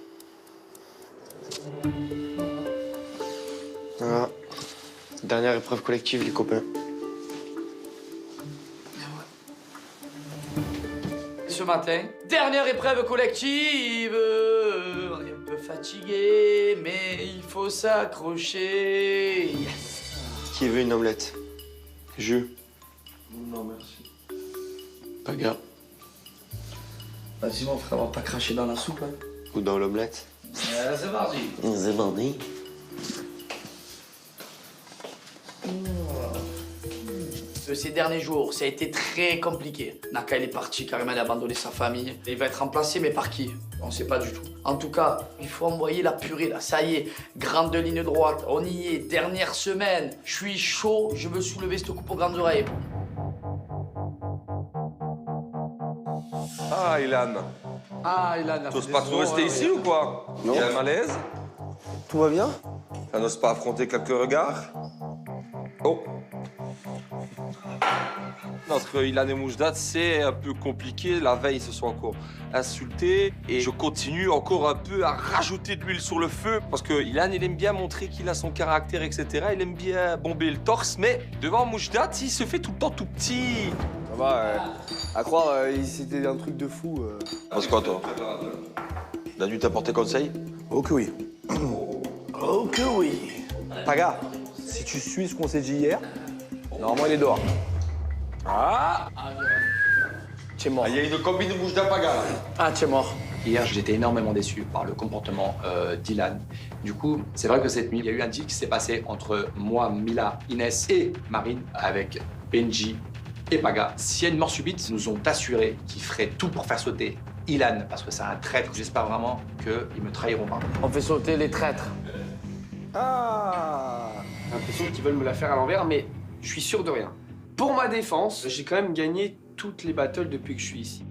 Voilà. Dernière épreuve collective, les copains. Ce matin, dernière épreuve collective. On est un peu fatigué, mais il faut s'accrocher. Yes. Qui veut une omelette? Jus. Non, merci. Paga. Vas-y, mon frère, on va pas cracher dans la soupe. Hein. Ou dans l'omelette? C'est parti. C'est parti. Ces derniers jours, ça a été très compliqué. Naka, il est parti, carrément, il a abandonné sa famille. Il va être remplacé, mais par qui? On sait pas du tout. En tout cas, il faut envoyer la purée, là. Ça y est, grande ligne droite, on y est. Dernière semaine, je suis chaud, je veux soulever cette coupe aux grandes oreilles. Ah, Ilan. Ah, Ilan. T'oses pas trop rester ici ou quoi? Non. Il y a un malaise? Tout va bien? Ça n'ose pas affronter quelques regards? Oh. Entre Ilan et Moujdat, c'est un peu compliqué. La veille, ils se sont encore insultés. Et je continue encore un peu à rajouter de l'huile sur le feu. Parce que Ilan, il aime bien montrer qu'il a son caractère, etc. Il aime bien bomber le torse. Mais devant Moujdat, il se fait tout le temps tout petit. Ça va, à croire, c'était un truc de fou. Pense quoi, toi? T'as dû t'apporter conseil? Oh que oui. Oh que oui. Paga, si tu suis ce qu'on s'est dit hier, normalement il est dehors. Ah! Tu es mort. Il y a une combine de Moujdat Paga, là. Ah, tu es mort. Hier, j'étais énormément déçu par le comportement d'Ilan. Du coup, c'est vrai que cette nuit, il y a eu un deal qui s'est passé entre moi, Mila, Inès et Marine avec Benji et Paga. S'il y a une mort subite, ils nous ont assuré qu'ils feraient tout pour faire sauter Ilan, parce que c'est un traître. J'espère vraiment qu'ils me trahiront pas. On fait sauter les traîtres. Ah! J'ai l'impression qu'ils veulent me la faire à l'envers, mais je suis sûr de rien. Pour ma défense, j'ai quand même gagné toutes les battles depuis que je suis ici.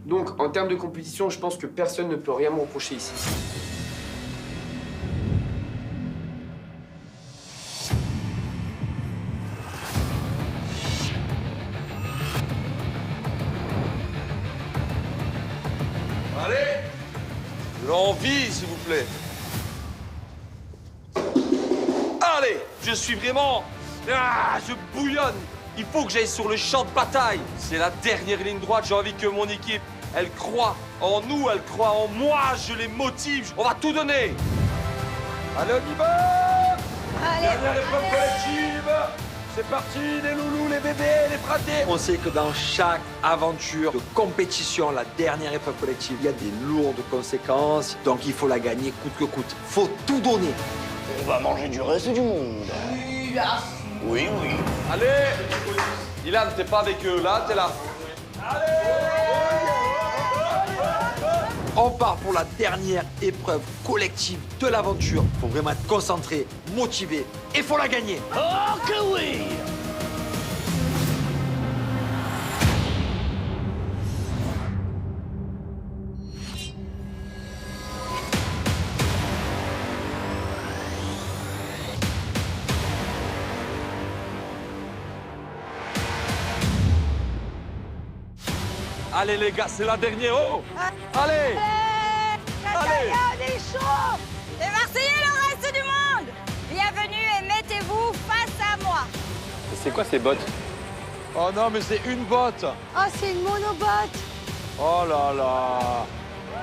Donc, en termes de compétition, je pense que personne ne peut rien me reprocher ici. Allez! L'envie, s'il vous plaît. Allez! Je suis vraiment... Ah, je bouillonne! Il faut que j'aille sur le champ de bataille. C'est la dernière ligne droite. J'ai envie que mon équipe, elle croit en nous, elle croit en moi. Je les motive. On va tout donner. Allez, on y va! Dernière épreuve collective. C'est parti, les loulous, les bébés, les fratés. On sait que dans chaque aventure de compétition, la dernière épreuve collective, il y a des lourdes conséquences. Donc il faut la gagner coûte que coûte. Faut tout donner. On va manger du reste du monde. Oui, oui. Allez! Ilan, t'es pas avec eux, là, t'es là. On part pour la dernière épreuve collective de l'aventure. Faut vraiment être concentré, motivé et faut la gagner. Oh que oui! Allez, les gars, c'est la dernière. Oh! Allez! Allez! On est chaud! Les Marseillais, le reste du monde! Bienvenue et mettez-vous face à moi. C'est quoi ces bottes? Oh non, mais c'est une botte. Oh, c'est une monobotte. Oh là là.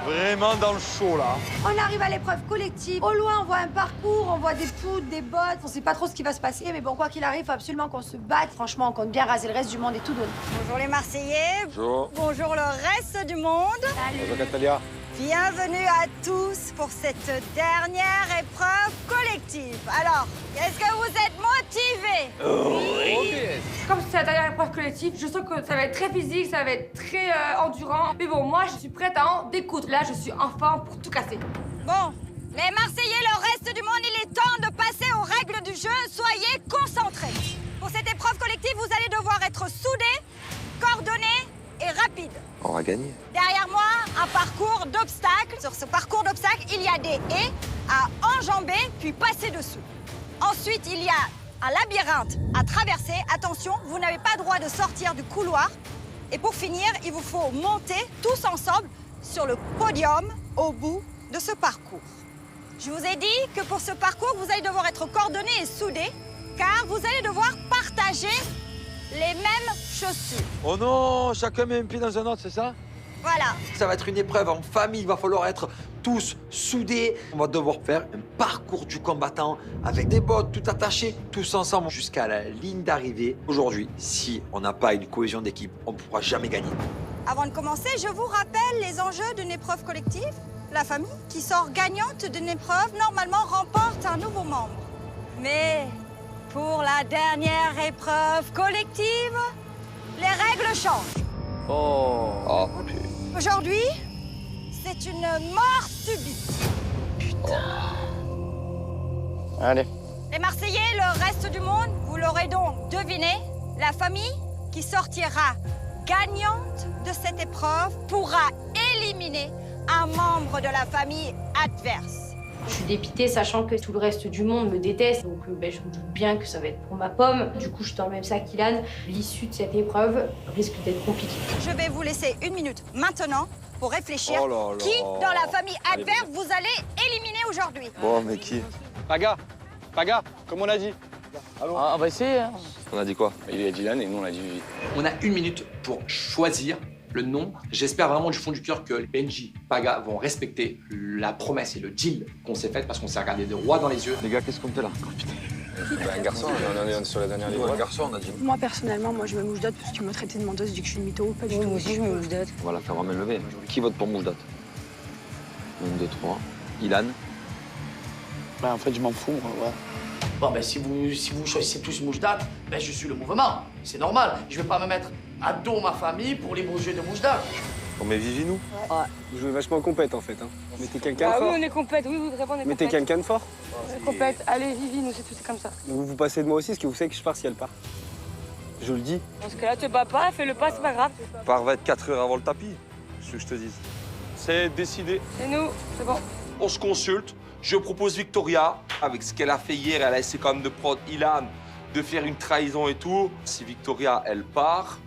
Vraiment dans le show, là. On arrive à l'épreuve collective. Au loin, on voit un parcours, on voit des poutres, des bottes. On sait pas trop ce qui va se passer, mais bon, quoi qu'il arrive, faut absolument qu'on se batte. Franchement, on compte bien raser le reste du monde et tout donner. Bonjour les Marseillais. Bonjour. Bonjour le reste du monde. Bonjour Catalia. Bienvenue à tous pour cette dernière épreuve collective. Alors, est-ce que vous êtes motivés? Oui. Comme c'est la dernière épreuve collective, je sens que ça va être très physique, ça va être très endurant. Mais bon, moi, je suis prête à en découdre. Là, je suis en forme pour tout casser. Bon, les Marseillais, le reste du monde, il est temps de passer aux règles du jeu. Soyez concentrés. Pour cette épreuve collective, vous allez devoir être soudés, coordonnés et rapides. On va gagner. Derrière moi, un parcours d'obstacles. Sur ce parcours d'obstacles, il y a des haies à enjamber puis passer dessous. Ensuite, il y a un labyrinthe à traverser. Attention, vous n'avez pas le droit de sortir du couloir. Et pour finir, il vous faut monter tous ensemble sur le podium au bout de ce parcours. Je vous ai dit que pour ce parcours, vous allez devoir être coordonnés et soudés, car vous allez devoir partager les mêmes chaussures. Oh non, chacun met un pied dans un autre, c'est ça? Voilà. Ça va être une épreuve en famille, il va falloir être tous soudés. On va devoir faire un parcours du combattant avec des bottes tout attachées, tous ensemble jusqu'à la ligne d'arrivée. Aujourd'hui, si on n'a pas une cohésion d'équipe, on ne pourra jamais gagner. Avant de commencer, je vous rappelle les enjeux d'une épreuve collective. La famille qui sort gagnante d'une épreuve, normalement, remporte un nouveau membre. Mais Pour la dernière épreuve collective, les règles changent. Oh, Aujourd'hui, c'est une mort subite. Allez. Les Marseillais, le reste du monde, vous l'aurez donc deviné, la famille qui sortira gagnante de cette épreuve pourra éliminer un membre de la famille adverse. Je suis dépitée, sachant que tout le reste du monde me déteste. Donc je me doute bien que ça va être pour ma pomme. Du coup, je suis dans le même sac qu'Ilan. L'issue de cette épreuve risque d'être compliquée. Je vais vous laisser 1 minute maintenant pour réfléchir Oh là là. qui, dans la famille adverse, vous allez éliminer aujourd'hui. Bon, mais qui? Paga, comme on a dit. On va essayer. Hein. On a dit quoi? Il a dit Ilan et nous on a dit Vivi. On a 1 minute pour choisir le nom. J'espère vraiment du fond du cœur que Benji, Paga vont respecter la promesse et le deal qu'on s'est fait parce qu'on s'est regardé de droit dans les yeux. Les gars, qu'est-ce qu'on fait là? Un garçon, on est sur la dernière ligne. Un garçon, on a dit. Moi, personnellement, moi, je mets Moujdat parce qu'il m'a traité de menteuse, dit que je suis une mytho. Pas du tout. Moi aussi, je mets Moujdat. On va la faire vraiment lever. Qui vote pour Moujdat? 1, 2, 3. Ilan? Bah, en fait, je m'en fous, moi, ouais. Bon, ben si vous choisissez tous Moujdat, ben je suis le mouvement. C'est normal. Je vais pas me mettre à dos ma famille pour les beaux jeux de Moujdat. On met Vivi, nous? Ouais. Vous jouez vachement compète en fait. Hein. Mettez quelqu'un de Ah fort. oui, on est compète. Oui, vraiment, on est Mettez compète. quelqu'un de fort. On est compète. Allez, Vivi, nous, c'est comme ça. Vous vous passez de moi aussi, parce que vous savez que je pars si elle part. Je le dis. Dans ce cas-là, te bats pas, fais-le pas, c'est pas grave. Pars 24 heures avant le tapis, ce que je te dise. C'est décidé. C'est nous, c'est bon. On se consulte. Je propose Victoria. Avec ce qu'elle a fait hier, elle a essayé quand même de prendre Ilan, de faire une trahison et tout. Si Victoria, elle part,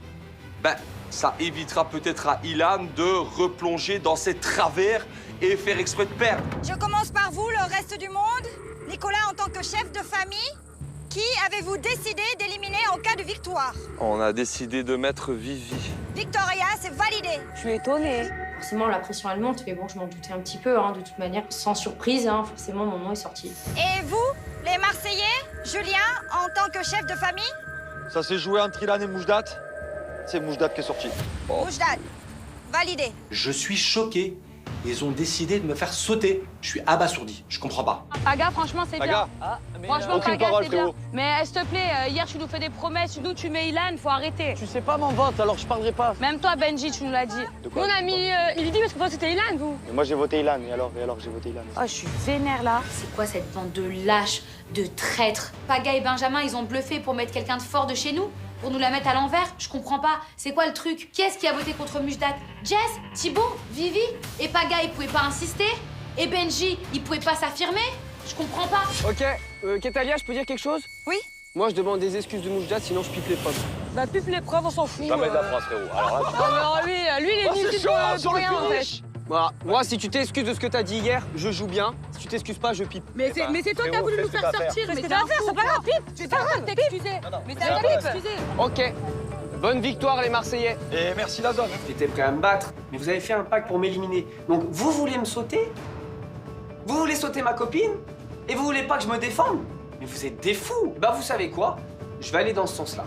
ben, ça évitera peut-être à Ilan de replonger dans ses travers et faire exprès de perdre. Je commence par vous, le reste du monde. Nicolas, en tant que chef de famille, qui avez-vous décidé d'éliminer en cas de victoire? On a décidé de mettre Vivi. Victoria, c'est validé. Je suis étonnée. Forcément, la pression, elle monte, mais bon, je m'en doutais un petit peu, hein, de toute manière. Sans surprise, hein, forcément, mon nom est sorti. Et vous, les Marseillais, Julien, en tant que chef de famille? Ça s'est joué entre Ilan et Moujdat. C'est Moujdat qui est sorti. Moujdat, validé. Je suis choqué. Ils ont décidé de me faire sauter. Je suis abasourdi. Je comprends pas. Paga, franchement, c'est bien. Franchement, aucune Paga, parole, c'est bien. frérot. Mais s'il te plaît, hier, tu nous fais des promesses. Nous, tu mets Ilan, faut arrêter. Tu sais pas mon vote, alors je parlerai pas. Même toi, Benji, tu nous l'as dit. De quoi, Nous, on a mis Vivi parce que toi, c'était Ilan, vous. Mais moi j'ai voté Ilan, et alors j'ai voté Ilan. Oh, je suis vénère, là. C'est quoi cette bande de lâches, de traîtres? Paga et Benjamin, ils ont bluffé pour mettre quelqu'un de fort de chez nous? Pour nous la mettre à l'envers? Je comprends pas. C'est quoi le truc? Qui est-ce qui a voté contre Moujdat? Jess? Thibaut? Vivi? Et Paga, il pouvait pas insister? Et Benji, il pouvait pas s'affirmer? Je comprends pas. Ok, Ketalia, je peux dire quelque chose? Oui. Moi, je demande des excuses de Moujdat, sinon je pipe les preuves. Bah, pipe les preuves, on s'en fout. Jamais de la France, frérot. Alors là, Alors, lui, il est venu ici pour rien, en fait. Voilà. Moi, si tu t'excuses de ce que t'as dit hier, je joue bien. Si tu t'excuses pas, je pipe. Mais c'est toi qui as voulu nous faire sortir. Mais c'est pas grave, c'est pas grave, pipe. C'est pas grave, t'excuser. Mais t'as pas t'excuser. Ok. Bonne victoire, les Marseillais. Et merci la zone. J'étais prêt à me battre, mais vous avez fait un pacte pour m'éliminer. Donc vous voulez me sauter? Vous voulez sauter ma copine? Et vous voulez pas que je me défende? Mais vous êtes des fous. Bah vous savez quoi? Je vais aller dans ce sens-là.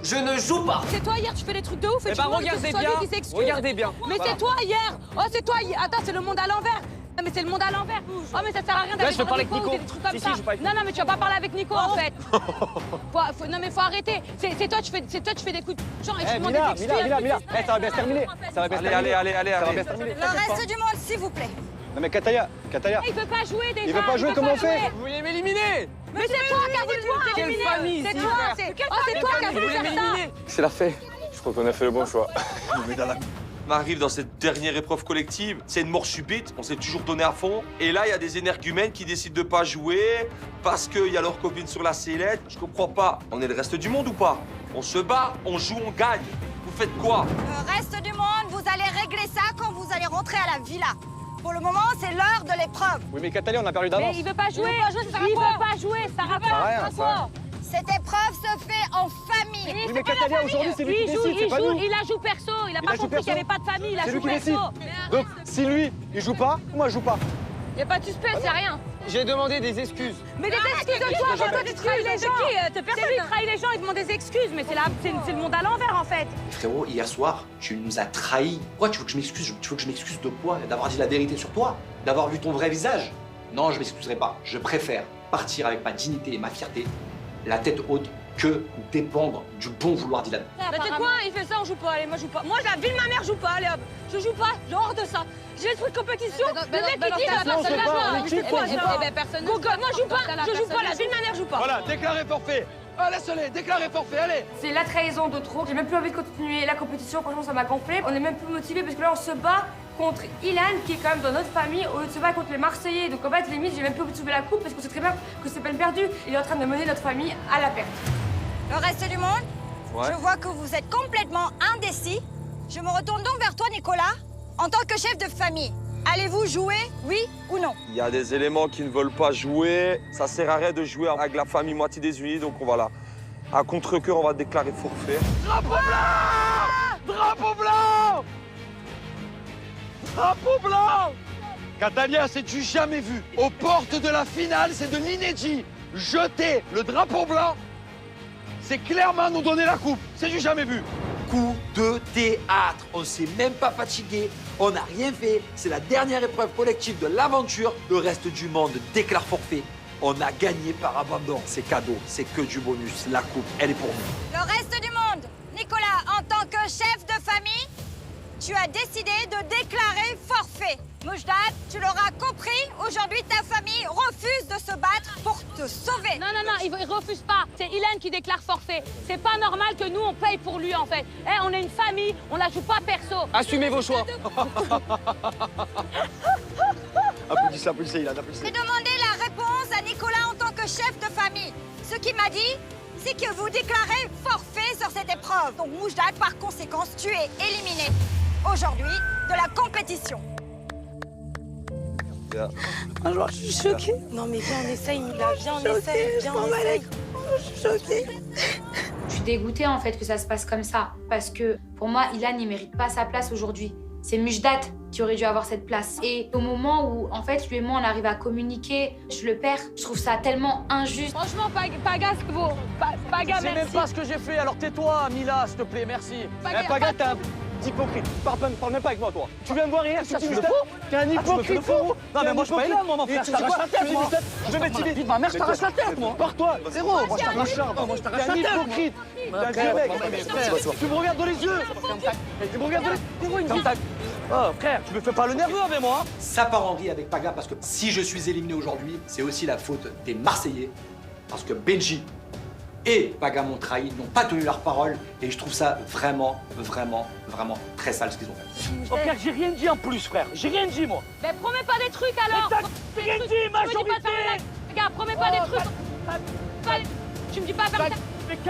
Je ne joue pas. C'est toi hier, tu fais des trucs de ouf et Eh tu ben, vois regardez que c'est bien, toi qui s'excuse. regardez bien. Mais c'est toi hier. Oh, c'est toi hier. Attends, c'est le monde à l'envers. Non, mais c'est le monde à l'envers. Oh, mais ça sert à rien d'aller je vais parler voir avec Nico ou Nico. des trucs comme Si, ça. je vais parler avec Non, non, mais tu vas pas parler avec Nico en fait. Non, mais faut arrêter. C'est toi, tu fais des coups de genre et tu demandes des excuses. Mila. Ça va bien se terminer. Ça va bien se terminer. Allez. Ça va bien se terminer. Le reste du monde, s'il vous plaît. Non mais Katalia. Il veut pas jouer déjà. Il veut pas jouer, comment on fait? Vous voulez m'éliminer? Mais c'est toi qui as voulu nous éliminer. C'est toi, c'est toi qui as voulu faire ça. C'est la fait. Je crois qu'on a fait le bon choix. On arrive dans cette dernière épreuve collective, c'est une mort subite, on s'est toujours donné à fond. Et là, il y a des énergumènes qui décident de pas jouer parce qu'il y a leur copine sur la sellette. Je comprends pas. On est le reste du monde ou pas? On se bat, on joue, on gagne. Vous faites quoi? Le reste du monde, vous allez régler ça quand vous allez rentrer à la villa. Pour le moment, c'est l'heure de l'épreuve. Oui mais Katalia, on a perdu Mais d'avance. il veut pas jouer. Il veut pas jouer, ça va rien, ça. Cette épreuve se fait en famille. Oui mais Katalia, aujourd'hui c'est lui qui décide, c'est pas nous. Il a joué perso, il a pas compris qu'il n'y avait pas de famille, il a C'est joué lui qui décide. perso. Donc si lui, il joue pas, moi je joue pas. Il n'y a pas de suspense, c'est rien. J'ai demandé des excuses. Mais des excuses de toi, toi tu trahis les gens. C'est lui qui trahit les gens, ils demandent des excuses, mais c'est le monde à l'envers en fait. Frérot, hier soir, tu nous as trahis. Pourquoi tu veux que je m'excuse? Tu veux que je m'excuse de quoi? D'avoir dit la vérité sur toi? D'avoir vu ton vrai visage? Non, je m'excuserai pas. Je préfère partir avec ma dignité et ma fierté la tête haute que dépendre du bon vouloir d'Ilan. Bah tu sais quoi, il fait ça, on joue pas, allez, moi je joue pas. Moi, la vie de ma mère, je joue pas, allez hop. Je joue pas, j'ai hors de ça. J'ai l'esprit de compétition, le mec qui dit, la personne là, je quoi, personne. Donc moi, je joue pas, la vie de ma mère, je joue pas. Voilà, déclaré forfait. Ah, laisse-les, déclaré forfait, allez. C'est la trahison de trop. J'ai même plus envie de continuer la compétition. Franchement, ça m'a gonflé. On est même plus motivés parce que là, on se bat contre Ilan, qui est quand même dans notre famille, au lieu de se battre contre les Marseillais. Donc en fait, limite, j'ai même plus envie de sauver la coupe parce qu'on sait très bien que c'est peine perdue. Il est en train de mener notre famille à la perte. Le reste du monde, Ouais. je vois que vous êtes complètement indécis. Je me retourne donc vers toi, Nicolas, en tant que chef de famille. Allez-vous jouer, oui ou non? Il y a des éléments qui ne veulent pas jouer. Ça sert à rien de jouer avec la famille moitié désunie, donc on va là. À contre-cœur, on va déclarer forfait. Drapeau blanc! Drapeau blanc! Drapeau blanc! Catania, c'est du jamais vu. Aux portes de la finale, c'est de l'inédit. Jeter le drapeau blanc, c'est clairement nous donner la coupe. C'est du jamais vu. Coup de théâtre. On s'est même pas fatigué, on n'a rien fait. C'est la dernière épreuve collective de l'aventure. Le reste du monde déclare forfait. On a gagné par abandon. C'est cadeau, c'est que du bonus. La coupe, elle est pour nous. Le reste du monde, Nicolas, en tant que chef de famille, tu as décidé de déclarer forfait. Moujdat, tu l'auras compris, aujourd'hui ta famille refuse de se battre pour te sauver. Non, il refuse pas. C'est Ilan qui déclare forfait. C'est pas normal que nous, on paye pour lui, en fait. On est une famille, on la joue pas perso. Assumez vos choix. Applaudissez, Ilan, applaudissez. J'ai demandé la réponse à Nicolas en tant que chef de famille. Ce qu'il m'a dit, c'est que vous déclarez forfait sur cette épreuve. Donc Moujdat, par conséquent, tu es éliminé aujourd'hui de la compétition. Alors, je suis choquée. Non, mais viens, on essaye, Mila. Viens, on essaye. Viens, on essaye. Je suis choquée. Je suis dégoûtée en fait que ça se passe comme ça. Parce que pour moi, Ilan, il mérite pas sa place aujourd'hui. C'est Moujdat qui aurait dû avoir cette place. Et au moment où, en fait, lui et moi, on arrive à communiquer, je le perds. Je trouve ça tellement injuste. Franchement, Paga, c'est beau. Paga, Je sais merci. même pas ce que j'ai fait, alors tais-toi, Mila, s'il te plaît, merci. Paga, t'es un hypocrite. Parle même pas avec moi, toi. Tu viens me voir hier, tu me dis t'es un hypocrite, frérot. Non, mais moi, je suis pas là, mon frère. Je t'arrache la tête, moi. Je vais mettre vite ma mère, je t'arrache la tête, moi. Pars-toi, frérot. Moi, je t'arrache la tête. T'es un hypocrite. T'es un vieux mec. Tu me regardes dans les yeux. Tu me regardes dans les yeux. Oh, frère, tu me fais pas le nerveux avec moi. Ça part en vrille avec Paga parce que si je suis éliminé aujourd'hui, c'est aussi la faute des Marseillais. Parce que Benji et Paga m'ont trahi, n'ont pas tenu leur parole. Et je trouve ça vraiment très sale ce qu'ils ont fait. Oh, frère, j'ai rien dit en plus, frère. J'ai rien dit, moi. Mais promets pas des trucs alors. J'ai rien dit, majorité. Regarde, promets pas des trucs. Tu me dis pas faire ça.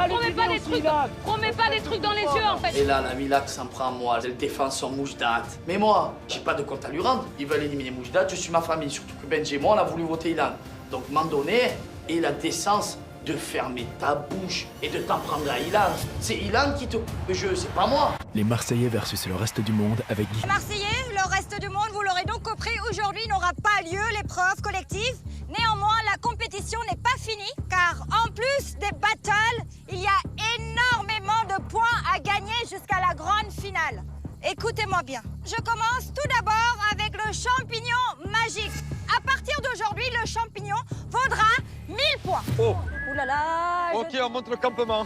Promets pas des trucs. Promets pas des trucs dans les yeux en fait. Et là, la Mila qui s'en prend à moi, elle défend son Moujdat. Mais moi, j'ai pas de compte à lui rendre. Ils veulent éliminer Moujdat, je suis ma famille. Surtout que Benji et moi, on a voulu voter Ilan. Donc, m'en donner et la décence de fermer ta bouche et de t'en prendre à Ilan. C'est Ilan qui te coupe le jeu, c'est pas moi. Les Marseillais versus le reste du monde avec Guy. Les Marseillais, le reste du monde, vous l'aurez donc compris, aujourd'hui n'aura pas lieu l'épreuve collective. Néanmoins, la compétition n'est pas finie, car en plus des battles, il y a énormément de points à gagner jusqu'à la grande finale. Écoutez-moi bien. Je commence tout d'abord avec le champignon magique. À partir d'aujourd'hui, le champignon vaudra 1000 points. Oh. Ouh là là. Ok, on monte le campement.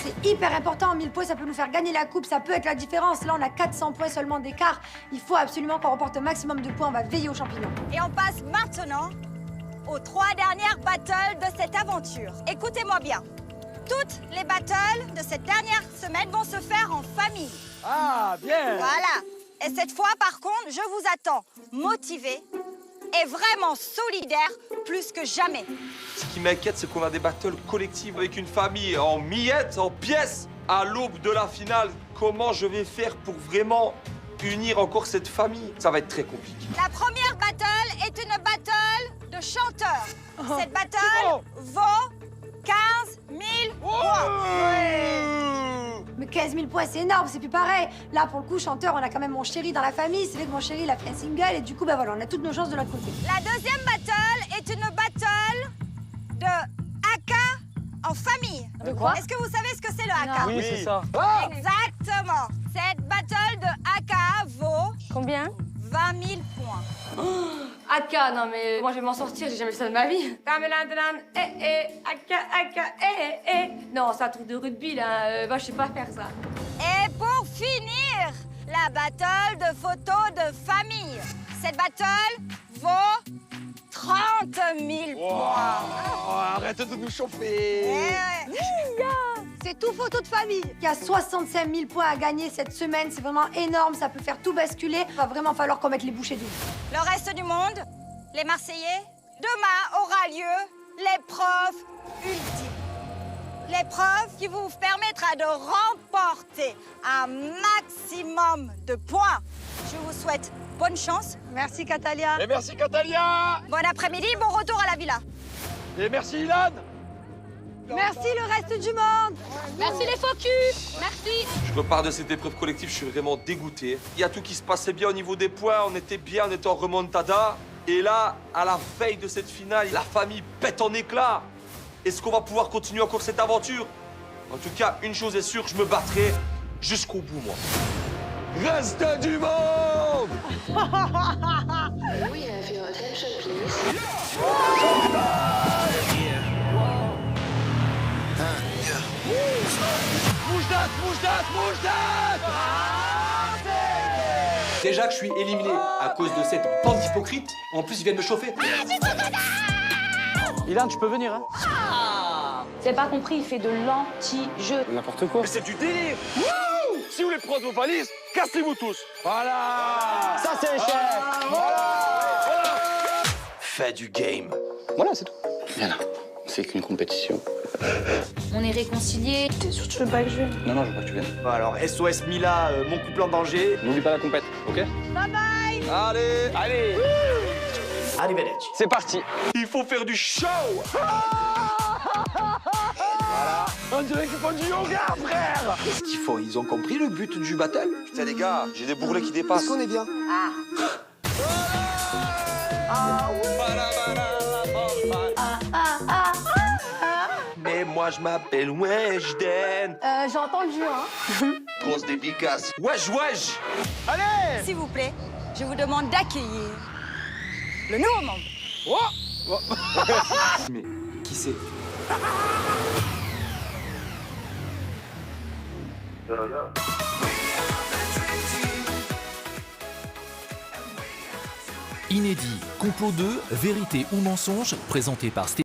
C'est hyper important, 1000 points, ça peut nous faire gagner la coupe, ça peut être la différence. Là, on a 400 points seulement d'écart. Il faut absolument qu'on remporte un maximum de points, on va veiller aux champignons. Et on passe maintenant aux 3 dernières battles de cette aventure. Écoutez-moi bien. Toutes les battles de cette dernière semaine vont se faire en famille. Ah, bien. Voilà. Et cette fois, par contre, je vous attends motivés et vraiment solidaires plus que jamais. Ce qui m'inquiète, c'est qu'on a des battles collectives avec une famille en miettes, en pièces. À l'aube de la finale, comment je vais faire pour vraiment unir encore cette famille? Ça va être très compliqué. La première battle est une battle de chanteurs. Cette battle vaut 15 000 points. Mais 15 000 points, c'est énorme, c'est plus pareil. Là, pour le coup, chanteur, on a quand même mon chéri dans la famille. C'est vrai que mon chéri, il a fait un single et du coup, bah voilà, on a toutes nos chances de notre côté. La deuxième battle est une battle de haka en famille. De quoi? Est-ce que vous savez ce que c'est le haka? Oui, c'est ça. Exactement. Cette battle de haka vaut... Combien? 20 000 points. Aka, non mais moi je vais m'en sortir, j'ai jamais fait ça de ma vie. Aka, Non, c'est un truc de rugby là, moi je sais pas faire ça. Et pour finir, la battle de photos de famille. Cette battle vaut 30 000 points. Arrête de nous chauffer. C'est tout photo de famille. Il y a 65 000 points à gagner cette semaine. C'est vraiment énorme. Ça peut faire tout basculer. Il va vraiment falloir qu'on mette les bouchées doubles. Le reste du monde, les Marseillais, demain aura lieu l'épreuve ultime. L'épreuve qui vous permettra de remporter un maximum de points. Je vous souhaite bonne chance. Merci, Katalia. Et merci, Katalia. Bon après-midi, bon retour à la villa. Et merci, Ilan. Merci le reste du monde. Merci les focus. Merci. Je repars de cette épreuve collective, je suis vraiment dégoûté. Il y a tout qui se passait bien au niveau des points, on était bien, on était en remontada. Et là, à la veille de cette finale, la famille pète en éclats. Est-ce qu'on va pouvoir continuer encore cette aventure? En tout cas, une chose est sûre, je me battrai jusqu'au bout, moi. Reste du monde. We have your attention, please. Déjà que je suis éliminé à cause de cette bande d'hypocrites, en plus ils viennent me chauffer. Ilan, tu peux venir, hein. Vous avez pas compris, il fait de l'anti-jeu. N'importe quoi. Mais c'est du délire. Wouh! Si vous voulez prendre vos valises, cassez-vous tous. Voilà. Ça, c'est un chef. Voilà. Fais du game. Voilà, c'est tout. Rien là. C'est qu'une compétition. On est réconciliés. T'es sûr que tu veux pas que je vienne? Non, je veux pas que tu viennes. Bon, alors, SOS Mila, mon couple en danger. N'oublie pas la compète, ok? Bye bye. Allez. Allez. Arrivederci. C'est parti. Il faut faire du show. Voilà. On dirait qu'ils font du yoga, frère. Qu'est-ce qu'ils font? Ils ont compris le but du battle? Putain les gars, j'ai des bourrelets qui dépassent. Est-ce qu'on est bien? Mais moi je m'appelle Weshden. J'ai entendu, hein. Grosse dédicace. Wesh, wesh. Allez. S'il vous plaît, je vous demande d'accueillir le nouveau membre. Oh. Mais qui c'est? Inédit, Complot 2, Vérité ou mensonge, présenté par Stéphane.